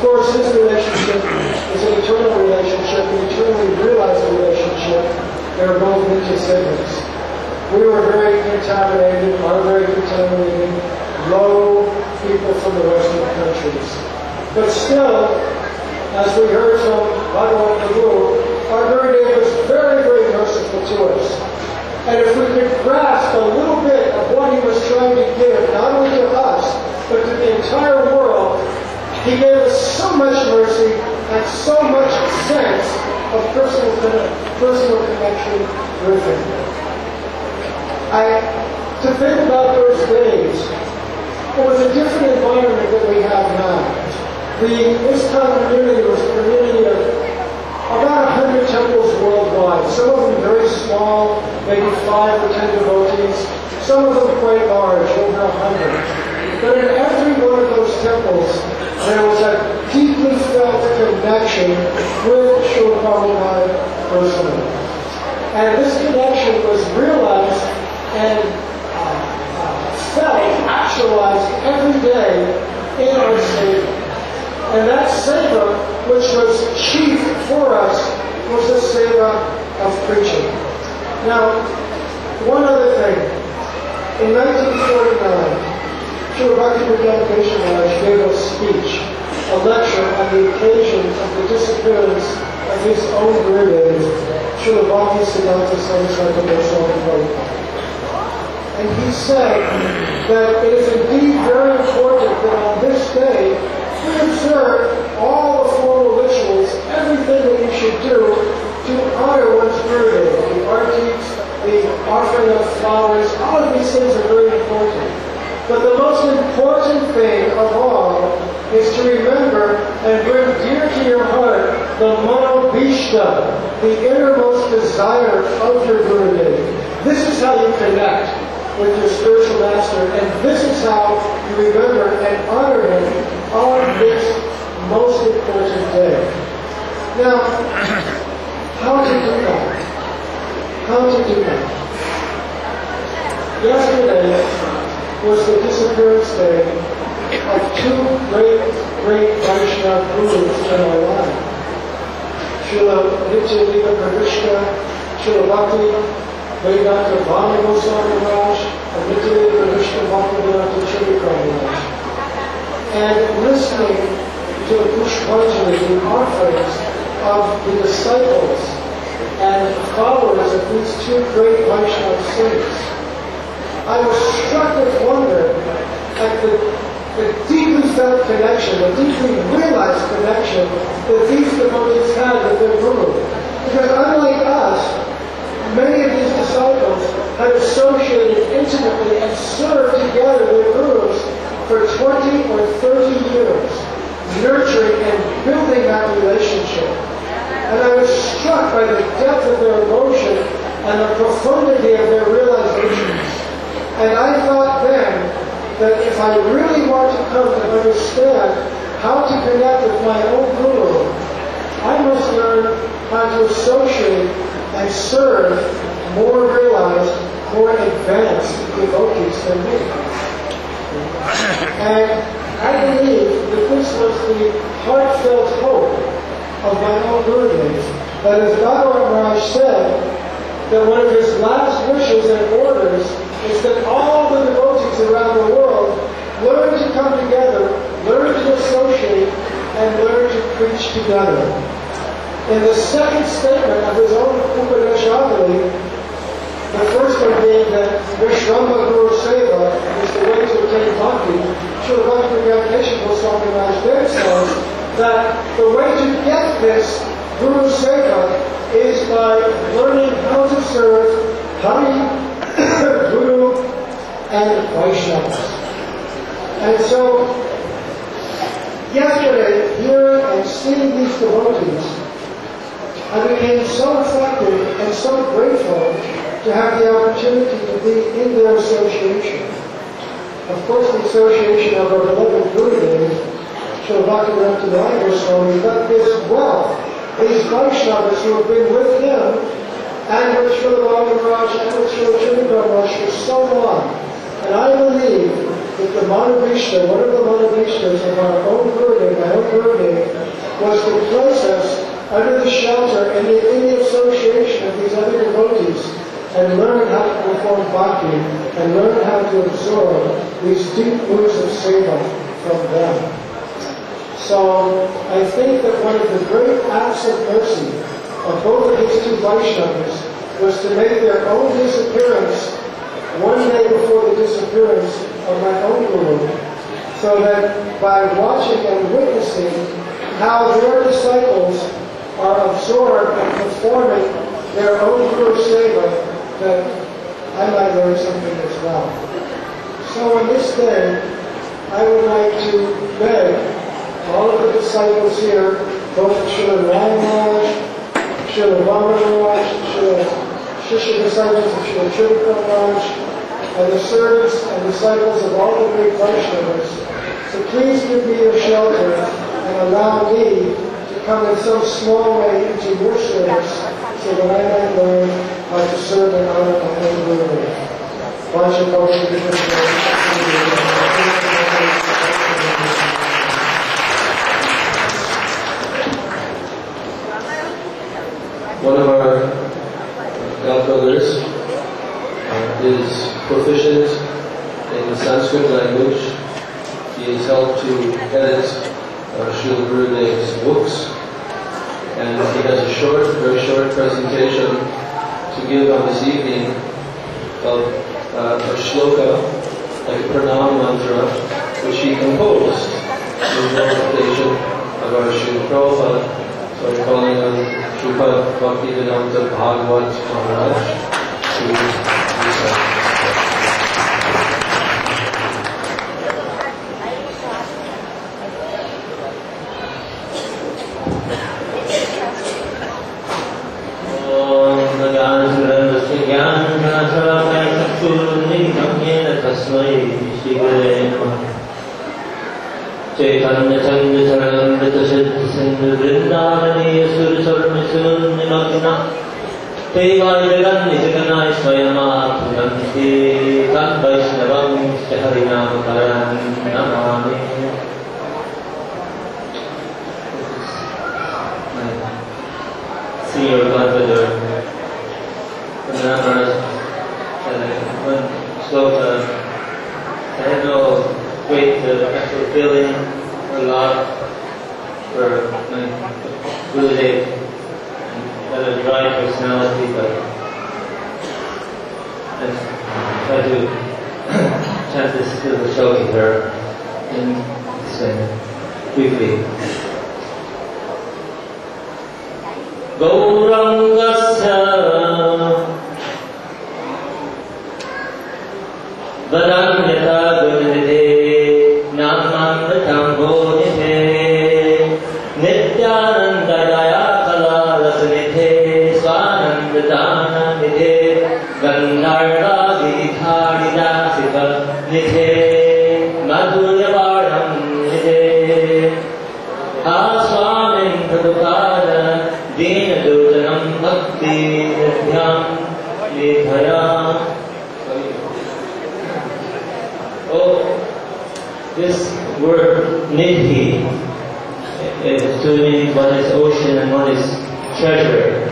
course, his relationship is an eternal relationship, an eternally realized relationship. They're both ninja siblings. We were very contaminated, are very contaminated, low people from the Western countries. But still, as we heard from Bhagavan Guru, our Gurudeva was very, very merciful to us. And if we could grasp a little bit of what he was trying to give, not only to us, but to the entire world, he gave us so much mercy and so much sense of personal connection with him. To think about those days, it was a different environment that we have now. This community was a community of about 100 temples worldwide. Some of them very small, maybe 5 or 10 devotees. Some of them quite large, over 100. But in every one of those temples, there was a deeply felt connection with Srila Prabhupada personally. And this connection was realized and felt, actualized every day in our Savior. And that seva, which was chief for us, was the seva of preaching. Now, one other thing. In 1949, Srila Bhakti Maharaj gave a speech, a lecture on the occasion of the disappearance of his own Gurudeva, Srila Bhakti Siddhanta Saraswati Goswami Prabhupada. And he said that it is indeed very important that on this day we observe all the formal rituals, everything that we should do to honor one's Gurudeva, the artis, the offering of flowers, all of these things are very important. But the most important thing of all is to remember and bring dear to your heart the manobhishta, the innermost desire of your Gurudeva. This is how you connect with your spiritual master, and this is how you remember and honor him on this most important day. Now, how to do that? How to do that? Yesterday was the disappearance day of 2 great Vaishnava gurus in our life. Srila Nityalila Pravishta, Srila Bhakti Vedanta Vani Goswami Maharaj, and Nityalila Pravishta Bhaktivedanta Chirikar Maharaj. And listening to the Pushpanjali, the offerings of the disciples and followers of these 2 great Vaishnava saints, I was struck with wonder at the deeply felt connection, the deeply realized connection that these devotees had with their Guru. Because unlike us, many of these disciples had associated intimately and served together their Gurus for 20 or 30 years, nurturing and building that relationship. And I was struck by the depth of their emotion and the profundity of their realizations. And I thought then that if I really want to come to understand how to connect with my own Guru, I must learn how to associate and serve more realized, more advanced devotees than me. And I believe that this was the heartfelt hope of my own Gurudeva, that as Bhagavan Maharaj said, that one of his last wishes and orders is that all the devotees around the world learn to come together, learn to associate, and learn to preach together. In the second statement of his own Upanishadali, the first one being that Vishramba Guru Seva is the way to attain bhakti, Srila Bhakti Goswami Maharaj there says that the way to get this Guru Seva is by learning how to serve Hari, Guru, and Vaishnavas. And so, yesterday, hearing and seeing these devotees, I became so affected and so grateful to have the opportunity to be in their association. Of course, the association of our beloved Gurudeva, Srila Bhaktivedanta Goswami, but this wealth, these Vaishnavas who have been with him and with Srila Bhakti Maharaj and with Srila Chirikar Maharaj for so long. And I believe that the Manavishta, one of the Manavishtas of our own Gurudeva, my own Gurudeva, was to place us under the shelter and in the association of these other devotees and learn how to perform bhakti and learn how to absorb these deep moods of seva from them. So I think that one of the great acts of mercy of both of these two Vaishnavas was to make their own disappearance one day before the disappearance of my own Guru, so that by watching and witnessing how their disciples are absorbed and performing their own Guru Seva, that I might learn something as well. So on this day, I would like to beg all of the disciples here, both Srila Maharaj, Srila Vamanaraj, Srila Shishya disciples of Srila Tripura Maharaj, and the servants and disciples of all the great Vaishnavas, to please give me your shelter and allow me to come in some small way into your service so that I might learn how to serve and honor my own Guru. One of our godbrothers is proficient in the Sanskrit language. He has helped to edit Srila Gurudev's books, and he has a very short presentation to give on this evening of a shloka, like a pranam mantra, which he composed in glorification of our Srila Prabhupada. So I'm calling on Srila Bhaktivedanta Bhagavat Maharaj to recite. चैतन्य चंद शरणमृत सिद्ध सिंधु वृंदावनीय सुर चरण शून्य मग्न तेवाय जगन्नि जगन्नाय स्वयमात्मन्ते तन् वैष्णवं हरिनाम करं Namami. Senior godbrother, one sloka. I had no great actual feeling or love for my Gurudev and had a dry personality, but I tried to chant this little shloka here and explain briefly. Gaurangasya Varanyata Gunidhe Namamritam Bodhidhe Nityanandaya Kala Rasanidhe Swanandadana Nidhe Gandharva Vidharida Siva Nidhe Madhuryavaram Nidhe Aswamin Pradukada Dina Dutanam Bhakti Nidhyam Nidhaya. Oh, this word nidhi is two meanings. One is ocean and one is treasure.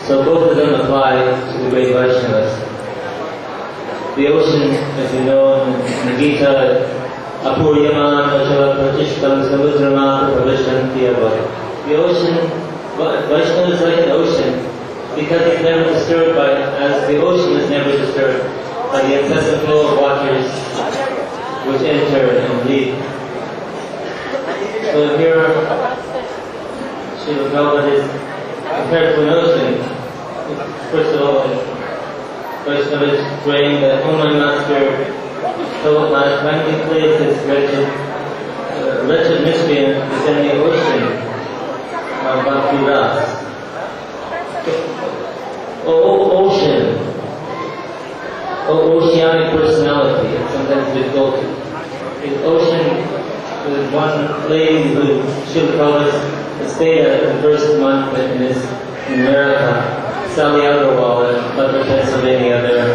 So both of them apply to the great Vaishnavas. The ocean, as you know in the Gita, apuryaman achala pratishtam samudramata pravishyanti abha. The ocean, Vaishnava is like an ocean because it's never disturbed by, as the ocean is never disturbed by the incessant flow of waters which enter and leave. So here, Srila Prabhupada is compared to an ocean. First of all, Vaishnava is praying that, oh my master, so my friendly place is wretched miscreant is in the ocean of Bhakti Ras. Oh ocean, oceanic personality, it's sometimes difficult. The ocean was one lady who Srila Prabhupada stayed at the first month in America, Sally Agarwal in Butler, Pennsylvania there,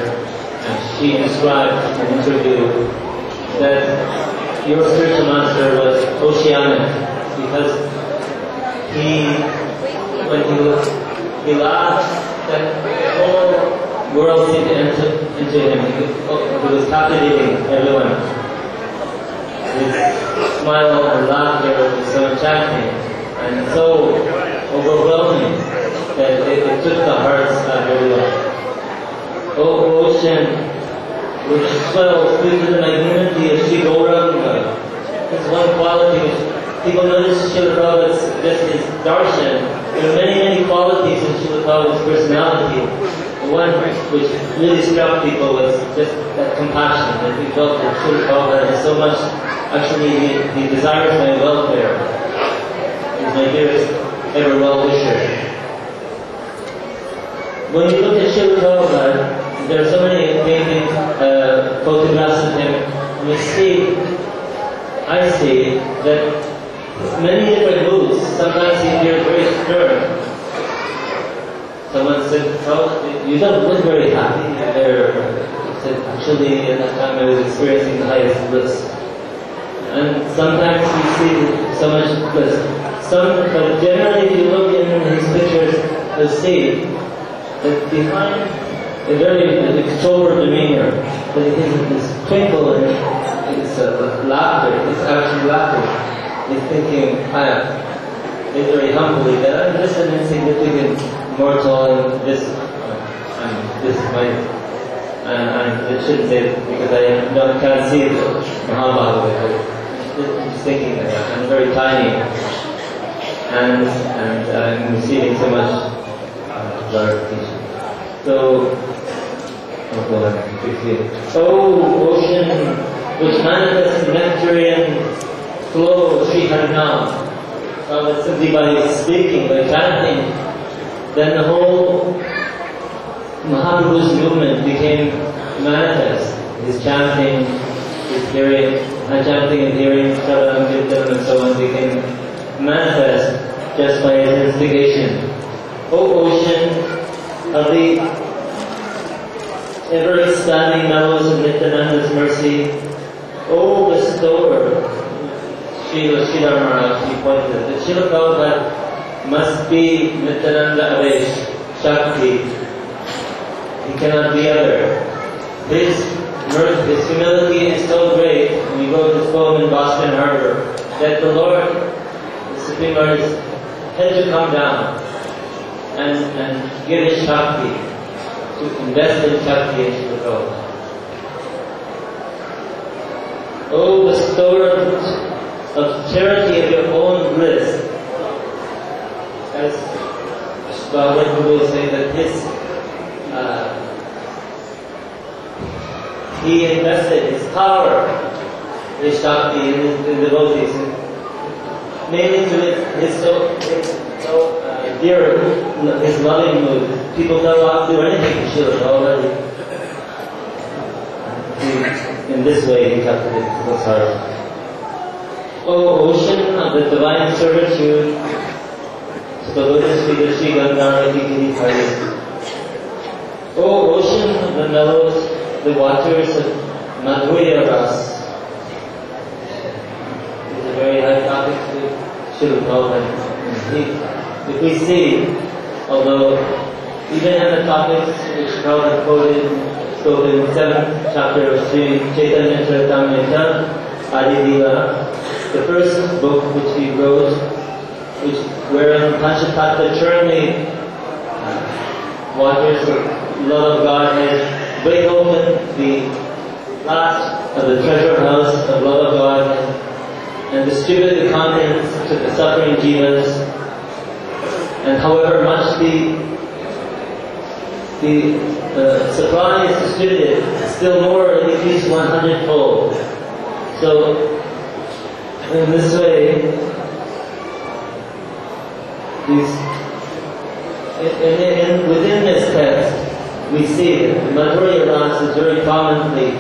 and she described in an interview that your spiritual master was oceanic. He because when he laughed, that the whole world seemed to enter into him. He was captivating everyone. His smile and laughter was so enchanting and so overwhelming that it took the hearts of everyone. O ocean, which swells through the magnanimity of Sri Gauranga, is one quality which people notice Srila Prabhupada's just his darshan. There are many, many qualities in Srila Prabhupada's personality. The one which really struck people was just that compassion, that we felt that Srila Prabhupada has so much, actually he desires my welfare. He's my dearest ever well-wisher. When you look at Srila Prabhupada, there are so many paintings, photographs of him, and I see that many different moods. Sometimes he appears very stern. Someone said, "Oh, you don't look very happy." I said, "Actually, at that time I was experiencing the highest bliss." And sometimes you see so much bliss. But generally, if you look in his pictures, you'll see that behind a very sober demeanor, that it is this twinkle and it's laughter. It's actually laughter. He's thinking, very humbly, that I'm just an insignificant mortal, and this is my. I shouldn't say it because I can't see Mahabharata. I'm just thinking that I'm very tiny, and I'm receiving so much glorification. So, ocean which manifests the nectarian flow of Sri Harinam, that simply by speaking, by chanting, then the whole Mahaprabhu's movement became manifest. His chanting, his hearing, chanting and hearing, Srila and so on became manifest just by his instigation. O ocean of the ever-expanding mellows of Nityananda's mercy, O bestower, Srila Maharaj, he pointed that Srila Prabhupada must be Nityananda Avesh, Shakti. He cannot be other. His mirth, his humility is so great, when you go to this poem in Boston Harbor, that the Lord, the Supreme Lord, had to come down and give his Shakti, to invest in Shakti and Srila Prabhupada. O bestower of charity of your own bliss, as Bhagavad Guru will say that he invested his power, his Shakti in devotees, mainly to his so dear, his loving mood. People don't do anything to Srila already. In this way, he kept his heart. O ocean of the divine servitude, O ocean of the mellows, the waters of Madhurya Ras. It's a very high topic to Srila Prabhupada. If we see, although even in the topics which Prabhupada spoken in 7th chapter of Sri Chaitanya Charitamrita, Adi Leela, the first book which he wrote, wherein Panchatattva Churni, waters of love of God, had break open the last of the treasure house of love of God and distribute the contents to the suffering jivas. And however much the supply is distributed, still more increased 100-fold. So, in this way, within this text, we see that the Madhurya Ras is very prominently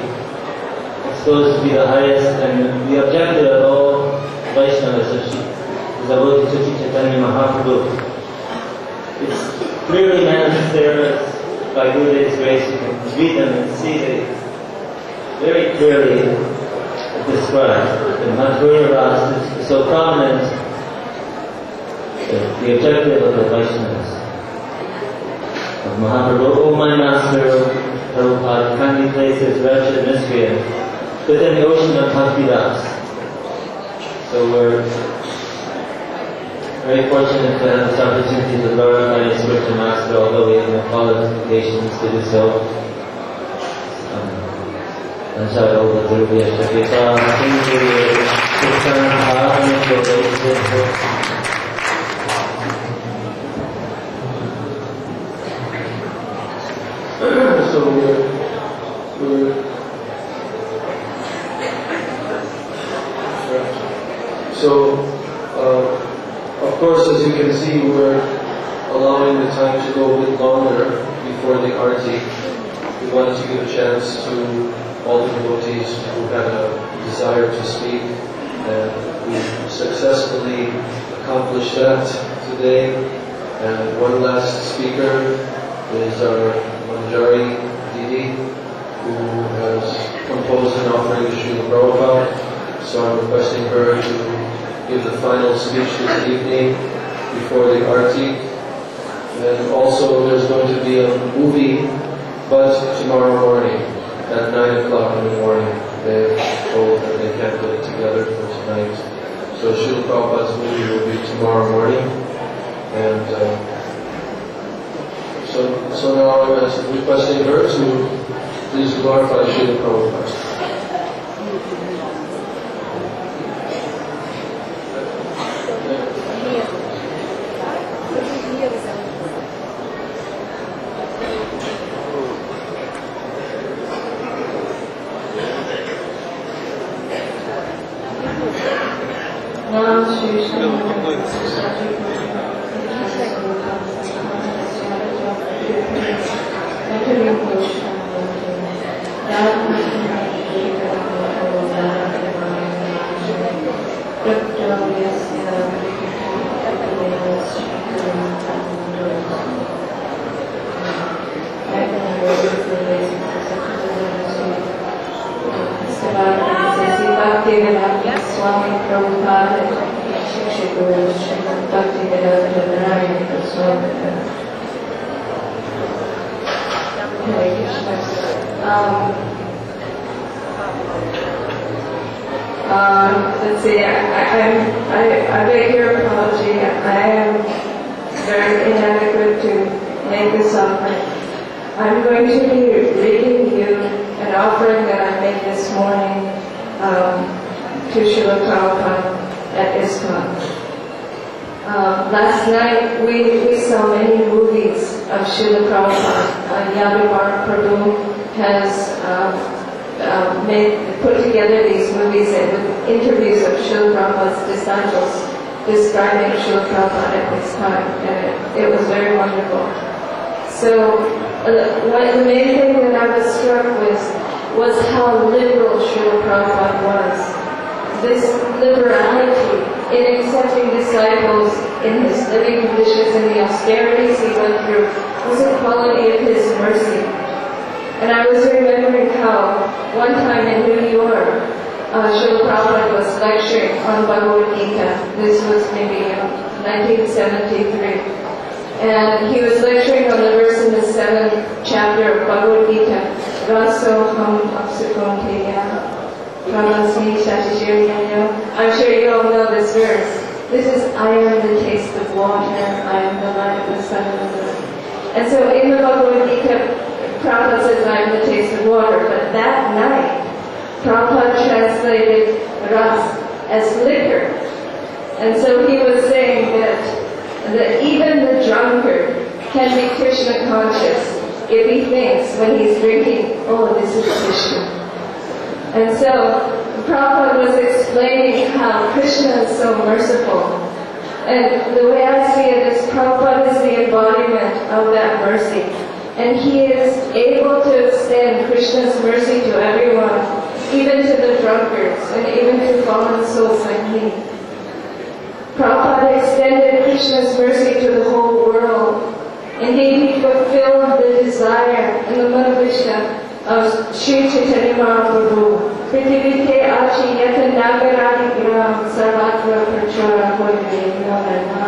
exposed to be the highest and the objective of all Vaishnavas of Sri Chaitanya Mahaprabhu. It's clearly manifest there by Gurudeva's grace. You can read them and see they very clearly described. The Madhurya Ras is so prominent the objective of the Vaishnavas. Of Mahaprabhu, oh my master, Prabhupada, kindly place this wretched miscreant within the ocean of Bhakti Das. So we're very fortunate to have this opportunity to glorify the spiritual master, although we have no qualifications to do so. And so I hope that there will be a shakita. Of course, as you can see, we're allowing the time to go a bit longer before the arati. We wanted to give a chance to all the devotees who had a desire to speak, and we successfully accomplished that today. And one last speaker is our Manjari Didi, who has composed an offering to Srila Prabhupada. So I'm requesting her to give the final speech this evening before the arati. And also there's going to be a movie, but tomorrow morning at 9 o'clock in the morning. They're told that they can't get it together for tonight. So Srila Prabhupada's movie will be tomorrow morning. And so now I'm requesting her to please glorify Srila Prabhupada. Let's see, I beg your apology. I am very inadequate to make this offering. I'm going to be reading you an offering that I made this morning to Srila Prabhupada at ISKCON. Last night we saw many movies of Srila Prabhupada. Yadavara Prabhu has put together these movies with interviews of Srila Prabhupada's disciples describing Srila Prabhupada at this time, and it was very wonderful. So the main thing that I was struck with was how liberal Srila Prabhupada was. This liberality in accepting disciples in his living conditions and the austerities he went through was a quality of his mercy. And I was remembering how one time in New York, Srila Prabhupada was lecturing on Bhagavad Gita. This was maybe 1973. And he was lecturing on the verse in the 7th chapter of Bhagavad Gita, Raso Ham Apsukonteya Pramasmi Shashishiryanyo. I'm sure you all know this verse. This is, I am the taste of water, I am the light of the sun and the moon. And so in the Bhagavad Gita, Prabhupada says, I am the taste of water. But that night, Prabhupada translated ras as liquor. And so he was saying that even the drunkard can be Krishna conscious if he thinks when he's drinking, oh, this is Krishna. And so Prabhupada was explaining how Krishna is so merciful. And the way I see it is Prabhupada is the embodiment of that mercy. And he is able to extend Krishna's mercy to everyone, even to the drunkards, and even to fallen souls like me. Prabhupada extended Krishna's mercy to the whole world. Indeed, he fulfilled the desire in the Manavishna of Sri Chaitanya Mahaprabhu. Prithivite achi yata nagaradi gram sarvatra prachara hoyve navana.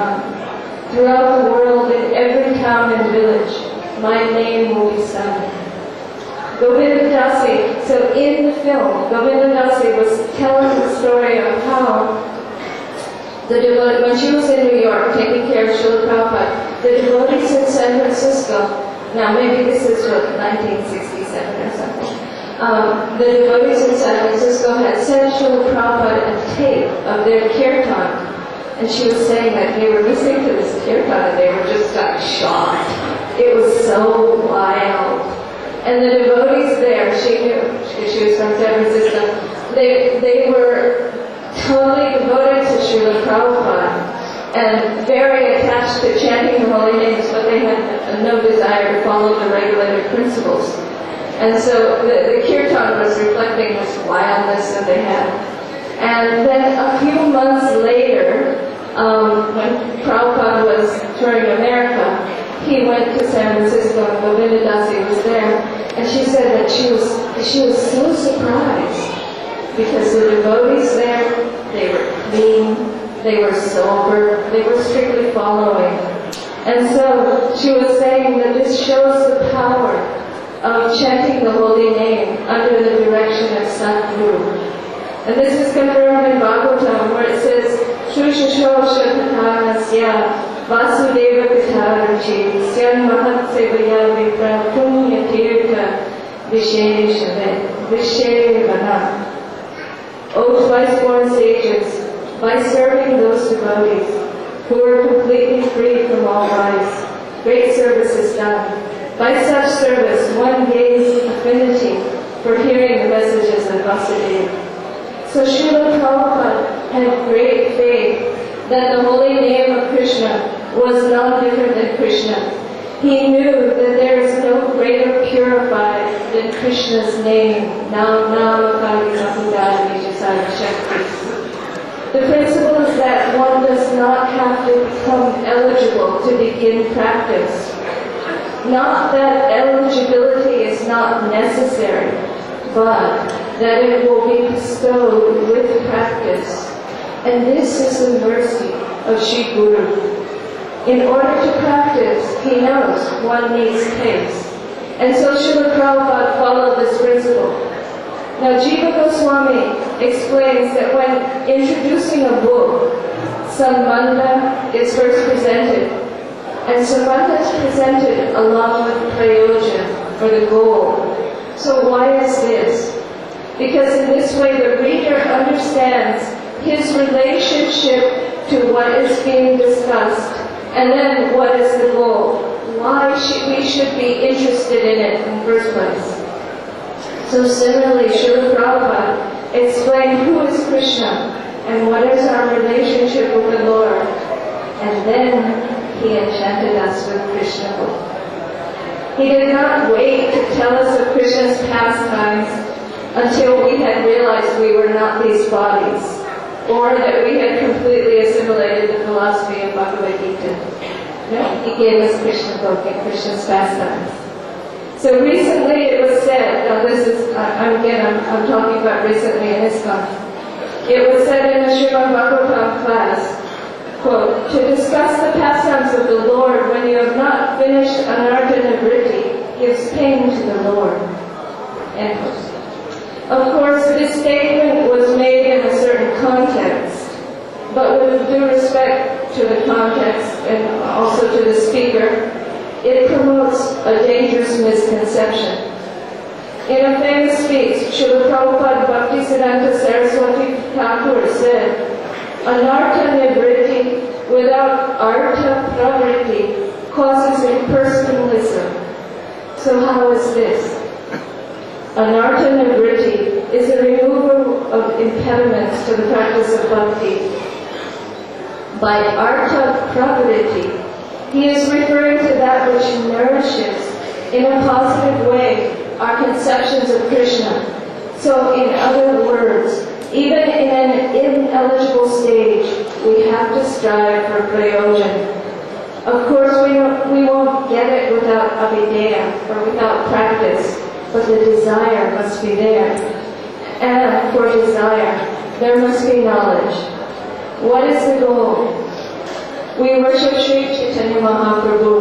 Throughout the world, in every town and village, my name will be sung. Govinda Dasi, so in the film, Govinda Dasi was telling the story of how the devotee, when she was in New York taking care of Srila Prabhupada, the devotees in San Francisco, now maybe this is 1967 or something, the devotees in San Francisco had sent Srila Prabhupada a tape of their kirtan. And she was saying that they were listening to this kirtan and they were just like shocked. It was so wild. And the devotees there, she knew, because she was from San Francisco, they were totally devoted to Srila Prabhupada and very attached to chanting the holy names, but they had no desire to follow the regulated principles. And so the kirtan was reflecting this wildness that they had. And then a few months later, when Prabhupada was touring America, he went to San Francisco and Govinda Dasi was there. And she said that she was so surprised because the devotees there, they were clean, they were sober, they were strictly following. And so she was saying that this shows the power of chanting the holy name under the direction of Sadguru. And this is confirmed in Bhagavatam, where it says, Shushashosha Kathanasya Vasudeva Katharuchi Syan Mahat Sevaya Vipra Punya Tirtha Vishevana. O twice-born sages, by serving those devotees who are completely free from all vice, great service is done. By such service, one gains affinity for hearing the messages of Vasudeva. So Srila Prabhupada had great faith that the holy name of Krishna was not different than Krishna. He knew that there is no greater purified than Krishna's name. The principle is that one does not have to become eligible to begin practice. Not that eligibility is not necessary, but that it will be bestowed with practice. And this is the mercy of Shri Guru. In order to practice, he knows one needs taste. And so Srila Prabhupada followed this principle. Now Jiva Goswami explains that when introducing a book, Sambandha is first presented. And Sambandha is presented along with Prayojan, or the goal. So why is this? Because in this way the reader understands his relationship to what is being discussed, and then what is the goal? Why we should be interested in it in the first place. So similarly, Srila Prabhupada explained who is Krishna and what is our relationship with the Lord. And then he enchanted us with Krishna. He did not wait to tell us of Krishna's pastimes until we had realized we were not these bodies, or that we had completely assimilated the philosophy of Bhagavad Gita. No, he gave us Krishna book and Krishna's pastimes. So recently it was said, now this is, I'm talking about recently in ISKCON. It was said in a Srimad Bhagavatam class, quote, to discuss the pastimes of the Lord when you have not finished Anartha Nivritti gives pain to the Lord. End quote. Of course, this statement was made in a certain context, but with due respect to the context and also to the speaker, it promotes a dangerous misconception. In a famous speech, Srila Prabhupada Bhaktisiddhanta Saraswati Thakur said, Anartha Nivritti without Artha Pravritti causes impersonalism. So how is this? Anartha Nivritti is the removal of impediments to the practice of bhakti. By Artha Pravritti, he is referring to that which nourishes in a positive way our conceptions of Krishna. So in other words, even in an ineligible stage, we have to strive for prayojan. Of course, we won't get it without avideya, or without practice, but the desire must be there. And for desire, there must be knowledge. What is the goal? We worship Sri Chaitanya Mahaprabhu,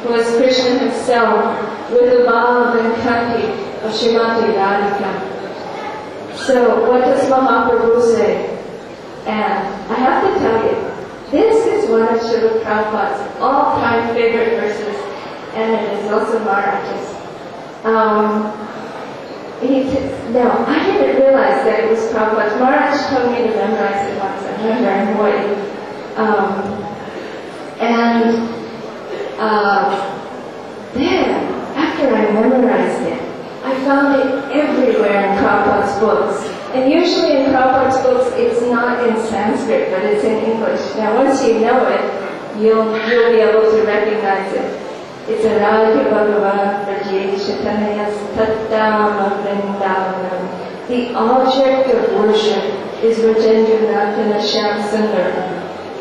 who is Krishna himself, with the bhav and kanti of Srimati Radhika. So what does Mahaprabhu say? And I have to tell you, this is one of Srila Prabhupada's all-time favorite verses, and it is also Maharaj's. Now, I didn't realize that it was Prabhupada's. Maharaj told me to memorize it once. I remember in Hawaii. Then, after I memorized it, I found it everywhere in Prabhupada's books. And usually in Prabhupada's books, it's not in Sanskrit, but it's in English. Now, once you know it, you'll be able to recognize it. It's a Radha Bhagavan Vrajye Chaitanyas Tattam Vrindavanam. The object of worship is Rajendranatana Shyam Sundar.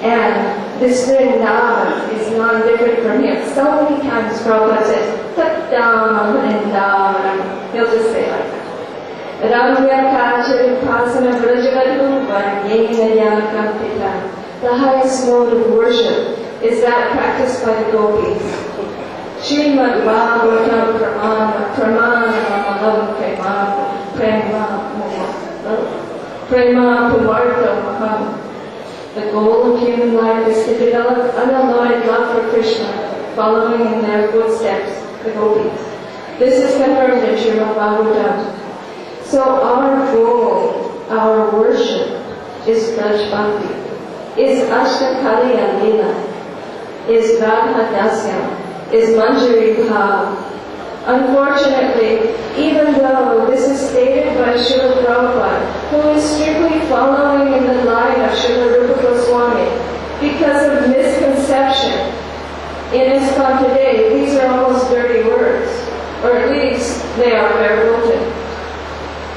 And this Vrindavan is non-different from him. So many times Prabhupada says, Tattam Vrindavanam. He'll just say like that. The highest mode of worship is that practiced by the gopis. Srimad Bhagavatam Pramana Prema Pumarto Maham. The goal of human life is to develop unalloyed love for Krishna, following in their footsteps, the gopis. This is confirmed in Srimad Bhagavatam. So our goal, our worship, is Braj Bhakti, is Ashtakaliya Leela, is Radha Dasyam, is Manjari Bhav. Unfortunately, even though this is stated by Srila Prabhupada, who is strictly following in the line of Srila Rupa Goswami, because of misconception, in ISKCON today, these are almost dirty words, or at least they are verboten.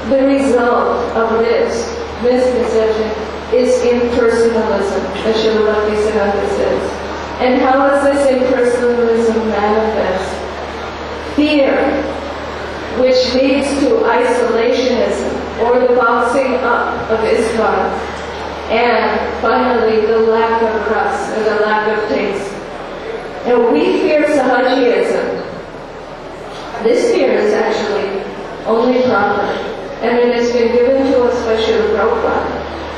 The result of this misconception is impersonalism, as Srila Bhaktisiddhanta says. And how does this impersonalism manifest? Fear, which leads to isolationism, or the boxing up of ISKCON. And finally, the lack of rasa, or the lack of taste. And we fear Sahajiyism. This fear is actually only proper. And it has been given to us by Srila Prabhupada,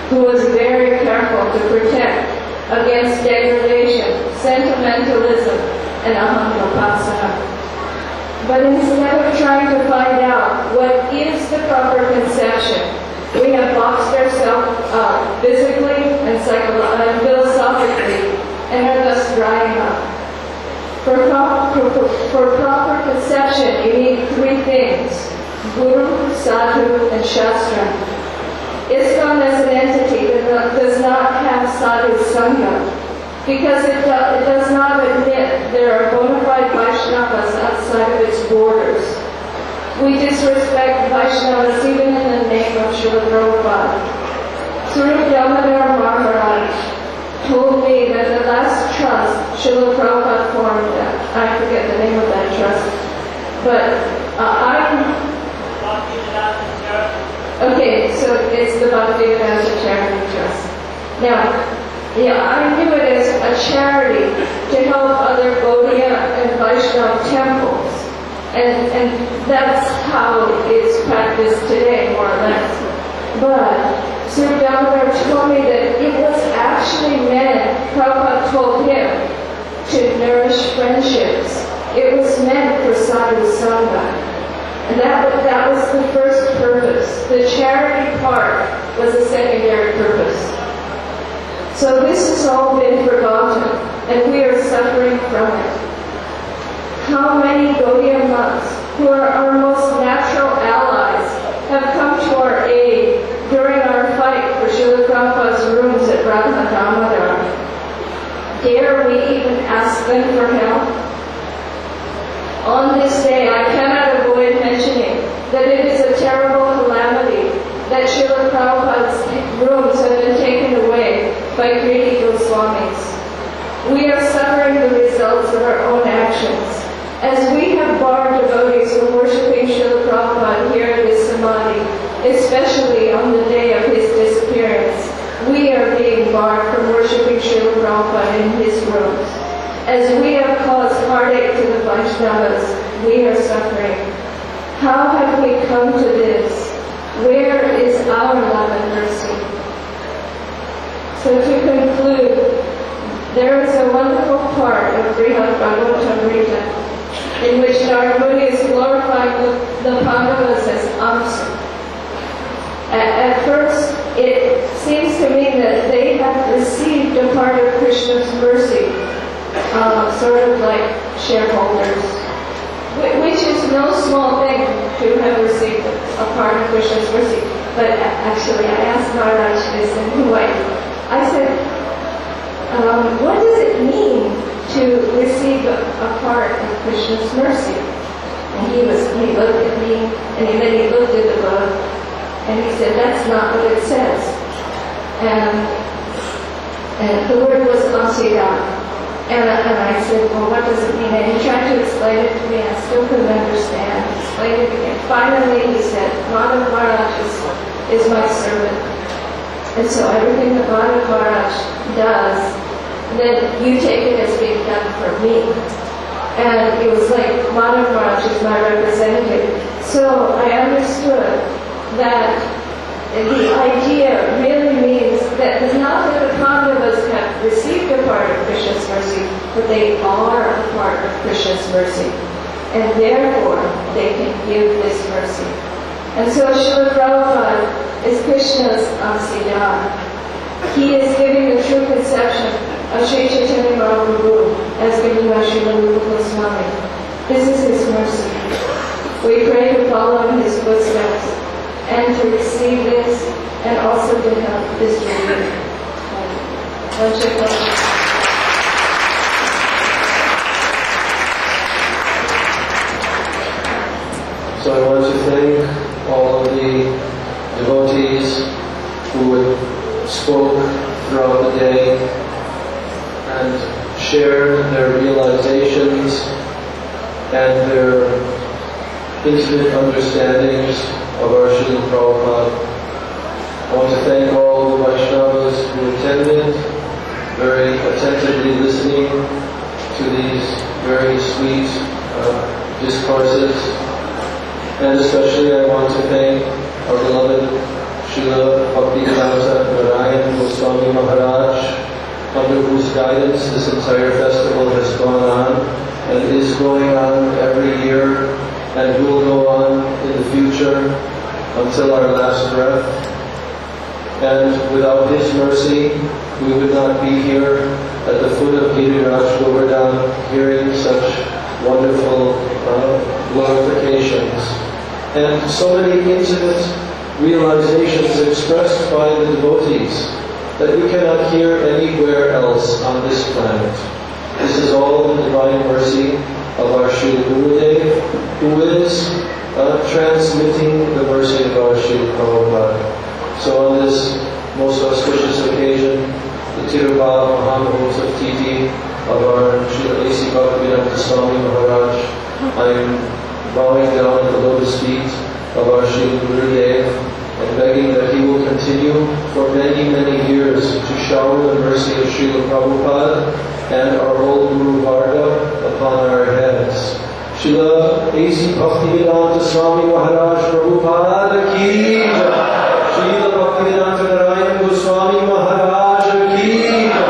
who was very careful to protect against degradation, sentimentalism, and ahampapasana. But instead of trying to find out what is the proper conception, we have boxed ourselves up physically and philosophically, and are thus drying up. For proper conception, you need three things: Guru, Sadhu, and Shastra. ISKCON as an entity does not have Sadhu Sangha, because it does not admit there are bona fide Vaishnavas outside of its borders. We disrespect Vaishnavas even in the name of Srila Prabhupada. Srila Damodar Maharaj told me that the last trust Srila Prabhupada formed, I forget the name of that trust, but okay, so it's the Bhaktivedanta Charity Trust. Now, I knew it as a charity to help other Gaudiya and Vaishnava temples. And that's how it's practiced today, more or less. But Sri Damodar told me that it was actually meant, Prabhupada told him, to nourish friendships. It was meant for sadhu sangha. And that was the first purpose. The charity part was a secondary purpose. So this has all been forgotten, and we are suffering from it. How many Gaudiya monks, who are our most natural allies, have come to our aid during our fight for Srila Prabhupada's rooms at Radha Damodar? Dare we even ask them for help? On this day, I cannot avoid mentioning that it is a terrible calamity that Srila Prabhupada's rooms have been taken away by greedy Goswamis. We are suffering the results of our own actions. As we have barred devotees from worshipping Srila Prabhupada here at his Samadhi, especially on the day of his disappearance, we are being barred from worshipping Srila Prabhupada in his rooms. as we have caused heartache to the Vaishnavas, we are suffering. How have we come to this? Where is our love and mercy? So to conclude, there is a wonderful part of Brihad Bhagavatamrita in which Narada is glorifying the Pandavas as Amsa. At first, it seems to me that they have received a part of Krishna's mercy, sort of like shareholders, which is no small thing to have received a part of Krishna's mercy. But actually, I asked Maharaj this in Hawaii. I said, what does it mean to receive a part of Krishna's mercy? And he looked at me, and then he looked at the book, and he said, that's not what it says. And the word was Asida. And I said, well, what does it mean? And he tried to explain it to me. I still couldn't understand. Explain it again. Finally, he said, Madhav Maharaj is my servant. And so everything that Madhav Maharaj does, then you take it as being done for me. And it was like Madhav Maharaj is my representative. So I understood that the idea really means that it's not that the Pandavas have received a part of Krishna's mercy, but they are a part of Krishna's mercy. And therefore, they can give this mercy. And so Srila Prabhupada is Krishna's Amsidar. He is giving the true conception of Sri Chaitanya Mahaprabhu as given by Srila Rupa Goswami. This is his mercy. We pray to follow in his footsteps and to receive this and also to help distribute it. So I want to thank all of the devotees who spoke throughout the day and shared their realizations and their intimate understandings of our Srila Prabhupada. I want to thank all the Vaishnavas who attended, very attentively listening to these very sweet discourses. And especially I want to thank our beloved Srila Bhaktivedanta Narayan Goswami Maharaj, under whose guidance this entire festival has gone on and is going on every year and will go on in the future until our last breath. And without his mercy, we would not be here at the foot of Giriraj Govardhan hearing such wonderful glorifications. And so many intimate realizations expressed by the devotees that you cannot hear anywhere else on this planet. This is all the divine mercy of our Srila Gurudeva, who is transmitting the mercy of our Srila Prabhupada. So on this most auspicious occasion, the Tirubha Mahamahot of Titi of our Srila A.C. Bhaktivedanta Swami Maharaj, I am bowing down at the lotus feet of our Srila Gurudeva and begging that he will continue for many, many years to shower the mercy of Srila Prabhupada and our whole Guru Varga upon our heads. Srila A.C. Bhaktivedanta Swami Maharaj Prabhupada ki jai. Srila Bhaktivedanta Narayan Goswami Maharaj ki jai.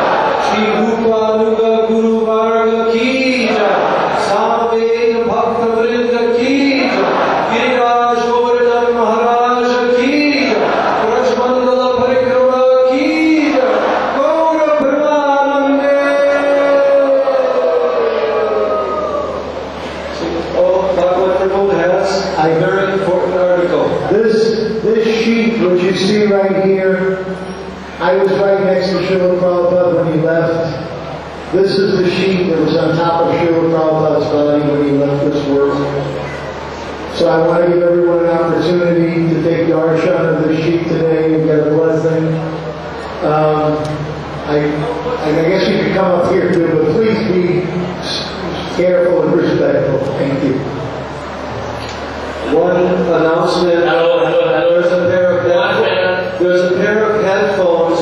Sri Rupa Nuga Guru Varga ki jai. Samveda Bhakta Vrinda ki jai. Giriraj Govardhan Maharaj ki jai. Rajmandala Parikrama ki jai. Gaura Pramanande. Oh, Bhagavad Prabhu has a very important article. This sheet, which you see right here, I was right next to Srila Prabhupada when he left. This is the sheet that was on top of Srila Prabhupada's body when he left this world. So I want to give everyone an opportunity to take darshan of this sheet today and get a blessing. I guess you can come up here too, but please be careful and respectful. Thank you. One announcement. Hello. There's a pair of headphones